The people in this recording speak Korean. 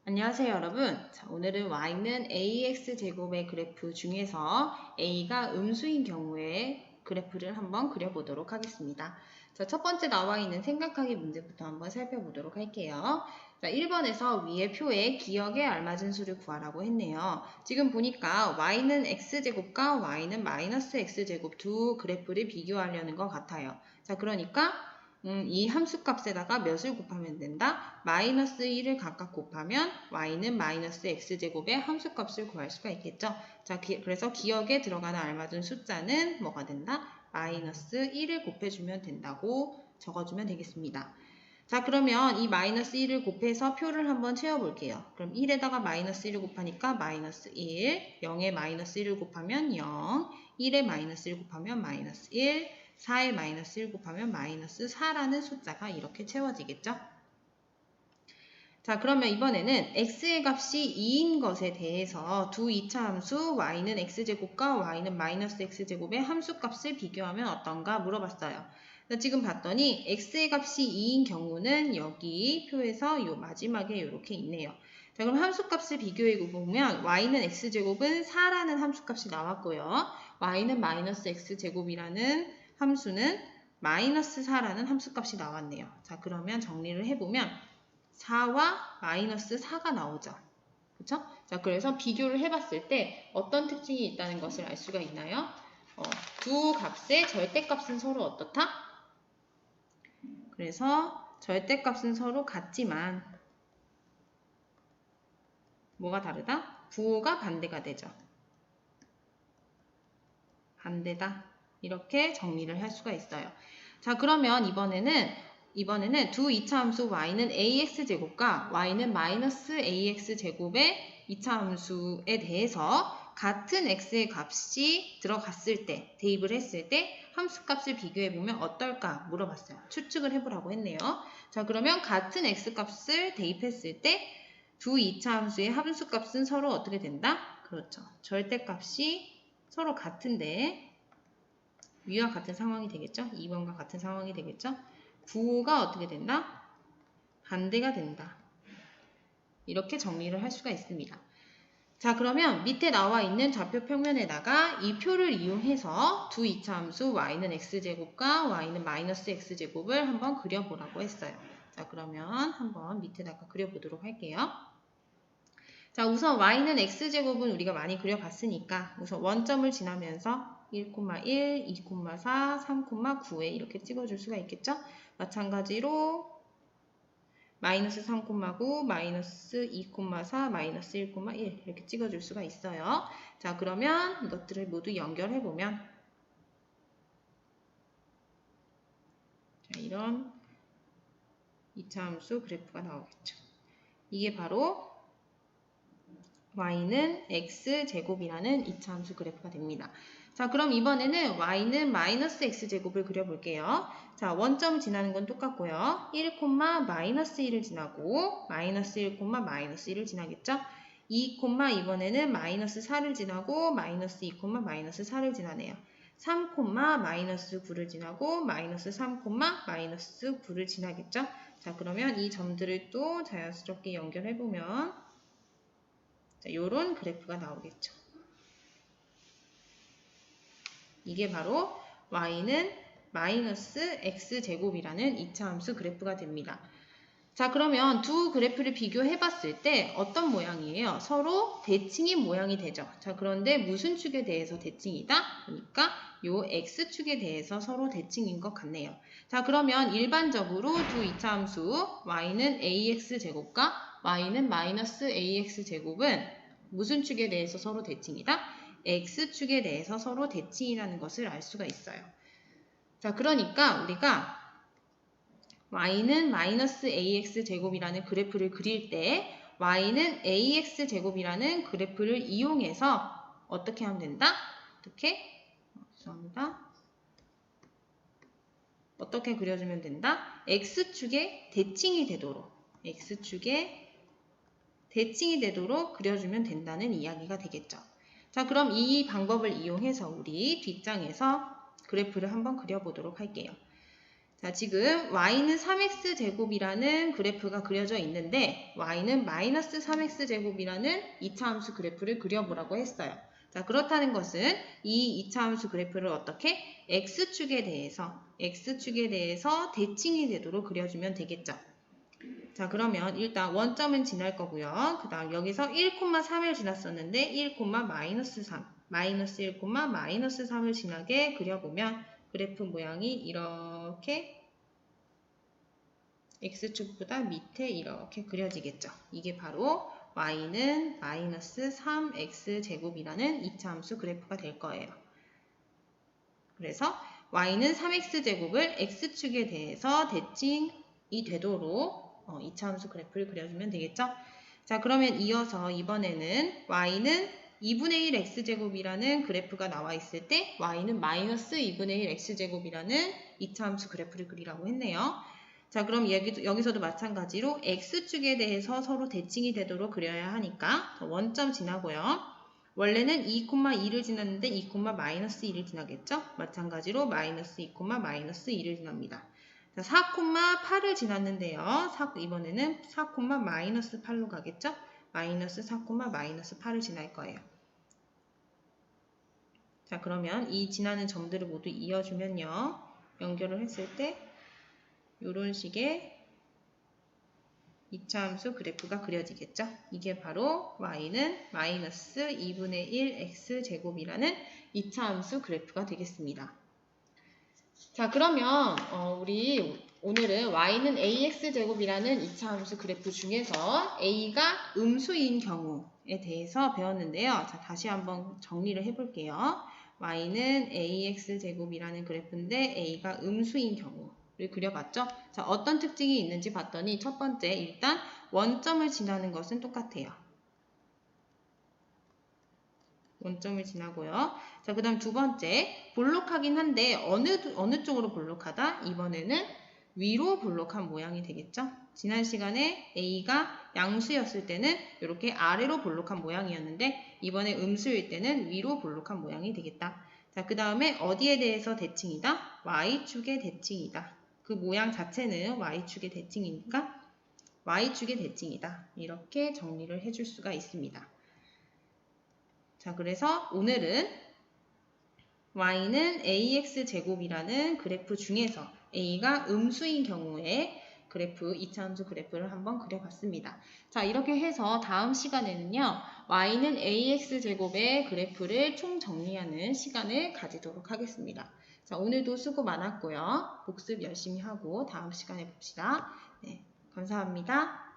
안녕하세요 여러분. 자, 오늘은 y는 ax제곱의 그래프 중에서 a가 음수인 경우에 그래프를 한번 그려보도록 하겠습니다. 자, 첫 번째 나와 있는 생각하기 문제부터 한번 살펴보도록 할게요. 자, 1번에서 위의 표에 기역에 알맞은 수를 구하라고 했네요. 지금 보니까 y는 x제곱과 y는 마이너스 x제곱 두 그래프를 비교하려는 것 같아요. 자, 그러니까 이 함수값에다가 몇을 곱하면 된다? 마이너스 1을 각각 곱하면 y는 마이너스 x제곱의 함수값을 구할 수가 있겠죠. 자, 그래서 기역에 들어가는 알맞은 숫자는 뭐가 된다? 마이너스 1을 곱해주면 된다고 적어주면 되겠습니다. 자, 그러면 이 마이너스 1을 곱해서 표를 한번 채워볼게요. 그럼 1에다가 마이너스 1을 곱하니까 마이너스 1, 0에 마이너스 1을 곱하면 0, 1에 마이너스 1 곱하면 마이너스 1, 4에 마이너스 1 곱하면 마이너스 4라는 숫자가 이렇게 채워지겠죠. 자, 그러면 이번에는 x의 값이 2인 것에 대해서 두 2차 함수 y는 x제곱과 y는 마이너스 x제곱의 함수값을 비교하면 어떤가 물어봤어요. 지금 봤더니 x의 값이 2인 경우는 여기 표에서 요 마지막에 이렇게 있네요. 자, 그럼 함수값을 비교해 보면 y는 x제곱은 4라는 함수값이 나왔고요. y는 마이너스 x제곱이라는 함수는 마이너스 4라는 함수값이 나왔네요. 자, 그러면 정리를 해보면 4와 마이너스 4가 나오죠. 그렇죠? 자, 그래서 비교를 해봤을 때 어떤 특징이 있다는 것을 알 수가 있나요? 두 값의 절대값은 서로 어떻다? 그래서 절대값은 서로 같지만 뭐가 다르다? 부호가 반대가 되죠. 반대다. 이렇게 정리를 할 수가 있어요. 자, 그러면 이번에는 두 2차 함수 y는 ax제곱과 y는 마이너스 ax제곱의 2차 함수에 대해서 같은 x의 값이 들어갔을 때, 대입을 했을 때 함수값을 비교해보면 어떨까 물어봤어요. 추측을 해보라고 했네요. 자, 그러면 같은 x값을 대입했을 때 두 2차 함수의 함수값은 서로 어떻게 된다? 그렇죠. 절대값이 서로 같은데 위와 같은 상황이 되겠죠? 2번과 같은 상황이 되겠죠? 부호가 어떻게 된다? 반대가 된다. 이렇게 정리를 할 수가 있습니다. 자, 그러면 밑에 나와 있는 좌표 평면에다가 이 표를 이용해서 두 2차 함수 y는 x제곱과 y는 마이너스 x제곱을 한번 그려보라고 했어요. 자, 그러면 한번 밑에다가 그려보도록 할게요. 자, 우선 y는 x제곱은 우리가 많이 그려봤으니까 우선 원점을 지나면서 1,1, 2,4, 3,9에 이렇게 찍어줄 수가 있겠죠? 마찬가지로 마이너스 3,9, 마이너스 2,4, 마이너스 1,1 이렇게 찍어줄 수가 있어요. 자, 그러면 이것들을 모두 연결해보면 자, 이런 2차 함수 그래프가 나오겠죠. 이게 바로 y는 x제곱이라는 2차 함수 그래프가 됩니다. 자, 그럼 이번에는 y는 마이너스 x제곱을 그려볼게요. 자, 원점 지나는 건 똑같고요. 1, 마이너스 1을 지나고 마이너스 1, 마이너스 1을 지나겠죠? 2, 이번에는 마이너스 4를 지나고 마이너스 2, 마이너스 4를 지나네요. 3, 마이너스 9를 지나고 마이너스 3, 마이너스 9를 지나겠죠? 자, 그러면 이 점들을 또 자연스럽게 연결해보면 자, 요런 그래프가 나오겠죠. 이게 바로 y는 마이너스 x제곱이라는 2차 함수 그래프가 됩니다. 자, 그러면 두 그래프를 비교해 봤을 때 어떤 모양이에요? 서로 대칭인 모양이 되죠. 자, 그런데 무슨 축에 대해서 대칭이다? 그러니까 요 x축에 대해서 서로 대칭인 것 같네요. 자, 그러면 일반적으로 두 2차 함수 y는 ax제곱과 y는 마이너스 ax제곱은 무슨 축에 대해서 서로 대칭이다? x축에 대해서 서로 대칭이라는 것을 알 수가 있어요. 자, 그러니까 우리가 y는 마이너스 ax제곱이라는 그래프를 그릴 때 y는 ax제곱이라는 그래프를 이용해서 어떻게 하면 된다? 어떻게 그려주면 된다? x축에 대칭이 되도록 그려주면 된다는 이야기가 되겠죠. 자, 그럼 이 방법을 이용해서 우리 뒷장에서 그래프를 한번 그려보도록 할게요. 자, 지금 y는 3x제곱이라는 그래프가 그려져 있는데 y는 마이너스 3x제곱이라는 2차 함수 그래프를 그려보라고 했어요. 자, 그렇다는 것은 이 2차 함수 그래프를 어떻게? x축에 대해서 대칭이 되도록 그려주면 되겠죠. 자, 그러면 일단 원점은 지날 거고요. 그 다음 여기서 1,3을 지났었는데 1, 마이너스 3, 마이너스 1, 마이너스 3을 지나게 그려보면 그래프 모양이 이렇게 x축보다 밑에 이렇게 그려지겠죠. 이게 바로 y는 마이너스 3x제곱이라는 2차 함수 그래프가 될 거예요. 그래서 y는 3x제곱을 x축에 대해서 대칭이 되도록 2차 함수 그래프를 그려주면 되겠죠. 자, 그러면 이어서 이번에는 y는 2분의 1 x제곱이라는 그래프가 나와 있을 때 y는 마이너스 2분의 1 x제곱이라는 2차 함수 그래프를 그리라고 했네요. 자, 그럼 여기서도 마찬가지로 x축에 대해서 서로 대칭이 되도록 그려야 하니까 원점 지나고요. 원래는 2,2를 지났는데 2, 마이너스 2를 지나겠죠? 마찬가지로 마이너스 2, 마이너스 2를 지납니다. 자, 4,8을 지났는데요. 이번에는 4, 마이너스 8로 가겠죠? 마이너스 4, 마이너스 8을 지날 거예요. 자, 그러면 이 지나는 점들을 모두 이어주면요. 연결을 했을 때 이런 식의 2차 함수 그래프가 그려지겠죠? 이게 바로 y는 마이너스 2분의 1 x제곱이라는 2차 함수 그래프가 되겠습니다. 자, 그러면 우리 오늘은 y는 ax제곱이라는 2차 함수 그래프 중에서 a가 음수인 경우에 대해서 배웠는데요. 자, 다시 한번 정리를 해볼게요. y는 ax제곱이라는 그래프인데 a가 음수인 경우를 그려봤죠? 자, 어떤 특징이 있는지 봤더니 첫 번째, 일단 원점을 지나는 것은 똑같아요. 원점을 지나고요. 자, 그 다음 두 번째, 볼록하긴 한데 어느 쪽으로 볼록하다? 이번에는 위로 볼록한 모양이 되겠죠? 지난 시간에 A가 양수였을 때는 이렇게 아래로 볼록한 모양이었는데 이번에 음수일 때는 위로 볼록한 모양이 되겠다. 자, 그 다음에 어디에 대해서 대칭이다? Y축의 대칭이다. 그 모양 자체는 Y축의 대칭이니까 Y축의 대칭이다. 이렇게 정리를 해줄 수가 있습니다. 자, 그래서 오늘은 y는 ax제곱이라는 그래프 중에서 a가 음수인 경우에 그래프, 2차 함수 그래프를 한번 그려봤습니다. 자, 이렇게 해서 다음 시간에는요, y는 ax제곱의 그래프를 총 정리하는 시간을 가지도록 하겠습니다. 자, 오늘도 수고 많았고요. 복습 열심히 하고 다음 시간에 봅시다. 네, 감사합니다.